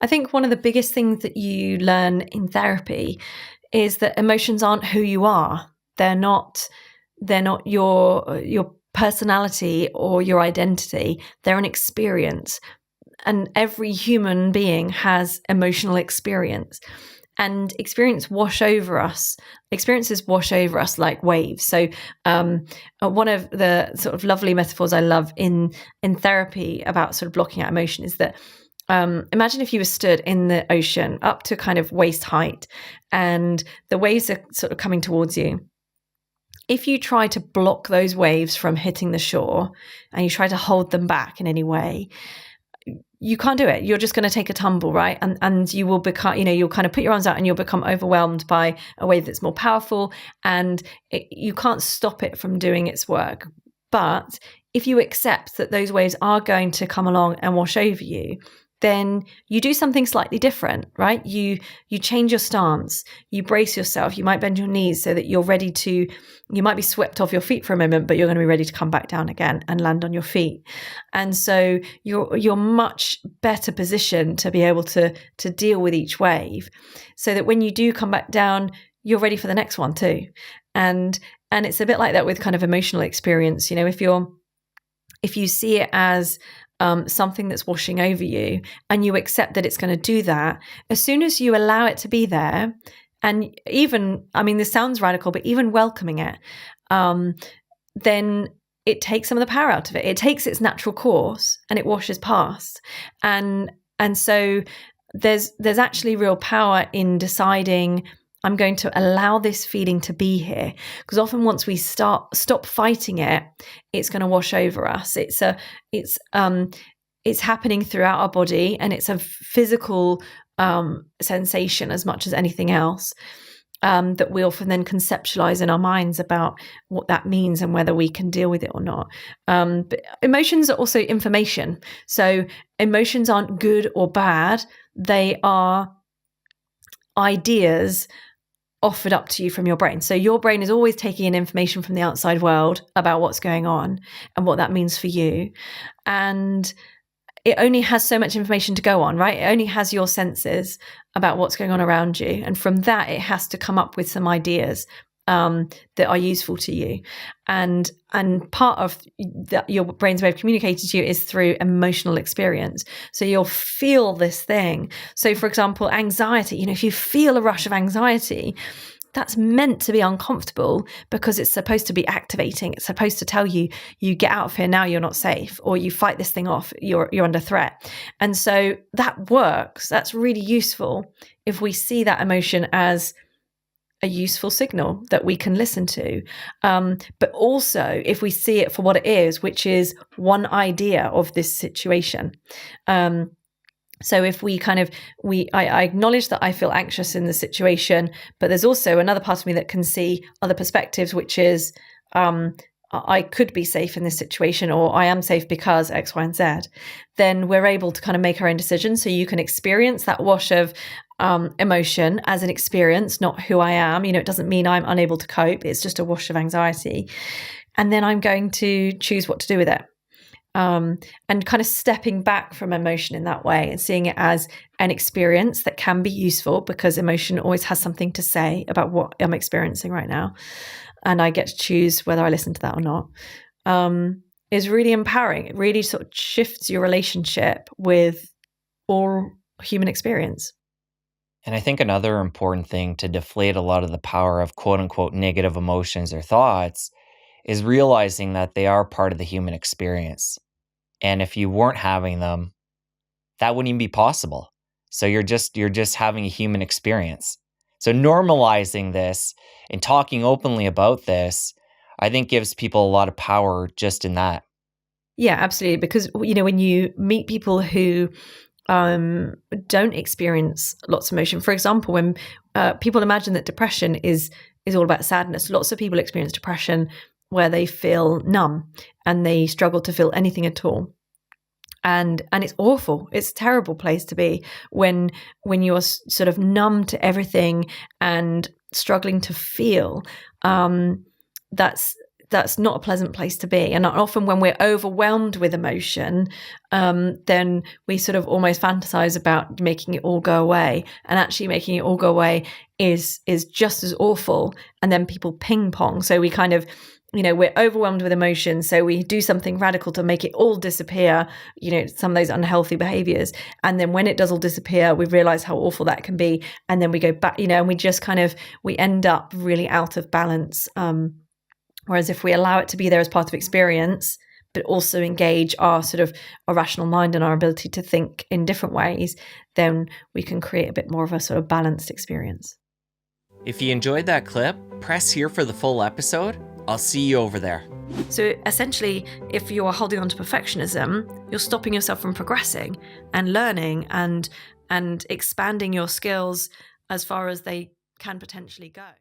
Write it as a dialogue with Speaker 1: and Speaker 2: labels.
Speaker 1: I think one of the biggest things that you learn in therapy is that emotions aren't who you are. They're not your personality or your identity. They're an experience. And every human being has emotional experience. And experiences wash over us like waves. So one of the sort of lovely metaphors I love in therapy about sort of blocking out emotion is that imagine if you were stood in the ocean up to kind of waist height and the waves are sort of coming towards you. If you try to block those waves from hitting the shore and you try to hold them back in any way, you can't do it. You're just going to take a tumble, right? And you will become, you'll kind of put your arms out and you'll become overwhelmed by a wave that's more powerful, and you can't stop it from doing its work. But if you accept that those waves are going to come along and wash over you, then you do something slightly different, right? You change your stance, you brace yourself, you might bend your knees so that you're ready to, you might be swept off your feet for a moment, but you're going to be ready to come back down again and land on your feet. And so you're much better positioned to be able to deal with each wave, so that when you do come back down, you're ready for the next one too. And it's a bit like that with kind of emotional experience. If you see it as something that's washing over you and you accept that it's going to do that, as soon as you allow it to be there, and even, this sounds radical, but even welcoming it, then it takes some of the power out of it. It takes its natural course and it washes past. And so there's actually real power in deciding, I'm going to allow this feeling to be here, because often once we stop fighting it, it's going to wash over us. It's happening throughout our body, and it's a physical sensation as much as anything else, that we often then conceptualize in our minds about what that means and whether we can deal with it or not. But emotions are also information. So emotions aren't good or bad. They are ideas offered up to you from your brain. So your brain is always taking in information from the outside world about what's going on and what that means for you. And it only has so much information to go on, right? It only has your senses about what's going on around you. And from that, it has to come up with some ideas that are useful to you. And part of your brain's way of communicating to you is through emotional experience. So you'll feel this thing. So for example, anxiety, if you feel a rush of anxiety, that's meant to be uncomfortable because it's supposed to be activating. It's supposed to tell you, you get out of here now, you're not safe, or you fight this thing off, you're under threat. And so that works. That's really useful if we see that emotion as a useful signal that we can listen to. But also if we see it for what it is, which is one idea of this situation. So if I acknowledge that I feel anxious in the situation, but there's also another part of me that can see other perspectives, which is, I could be safe in this situation, or I am safe because X, Y, and Z, then we're able to kind of make our own decisions. So you can experience that wash of emotion as an experience, not who I am. It doesn't mean I'm unable to cope. It's just a wash of anxiety. And then I'm going to choose what to do with it. And kind of stepping back from emotion in that way and seeing it as an experience that can be useful, because emotion always has something to say about what I'm experiencing right now. And I get to choose whether I listen to that or not, is really empowering. It really sort of shifts your relationship with all human experience.
Speaker 2: And I think another important thing to deflate a lot of the power of quote unquote negative emotions or thoughts is realizing that they are part of the human experience. And if you weren't having them, that wouldn't even be possible. So you're just having a human experience. So normalizing this and talking openly about this, I think gives people a lot of power just in that.
Speaker 1: Yeah, absolutely. Because, when you meet people who don't experience lots of emotion, for example, when people imagine that depression is all about sadness, lots of people experience depression where they feel numb and they struggle to feel anything at all. And it's awful. It's a terrible place to be when you're sort of numb to everything and struggling to feel. That's that's not a pleasant place to be. And often when we're overwhelmed with emotion, then we sort of almost fantasize about making it all go away. And actually making it all go away is just as awful. And then people ping pong. So we kind of, we're overwhelmed with emotion. So we do something radical to make it all disappear, some of those unhealthy behaviors. And then when it does all disappear, we realize how awful that can be. And then we go back, and we just we end up really out of balance. Whereas if we allow it to be there as part of experience, but also engage our sort of our rational mind and our ability to think in different ways, then we can create a bit more of a sort of balanced experience.
Speaker 2: If you enjoyed that clip, press here for the full episode. I'll see you over there.
Speaker 1: So essentially, if you are holding on to perfectionism, you're stopping yourself from progressing and learning and expanding your skills as far as they can potentially go.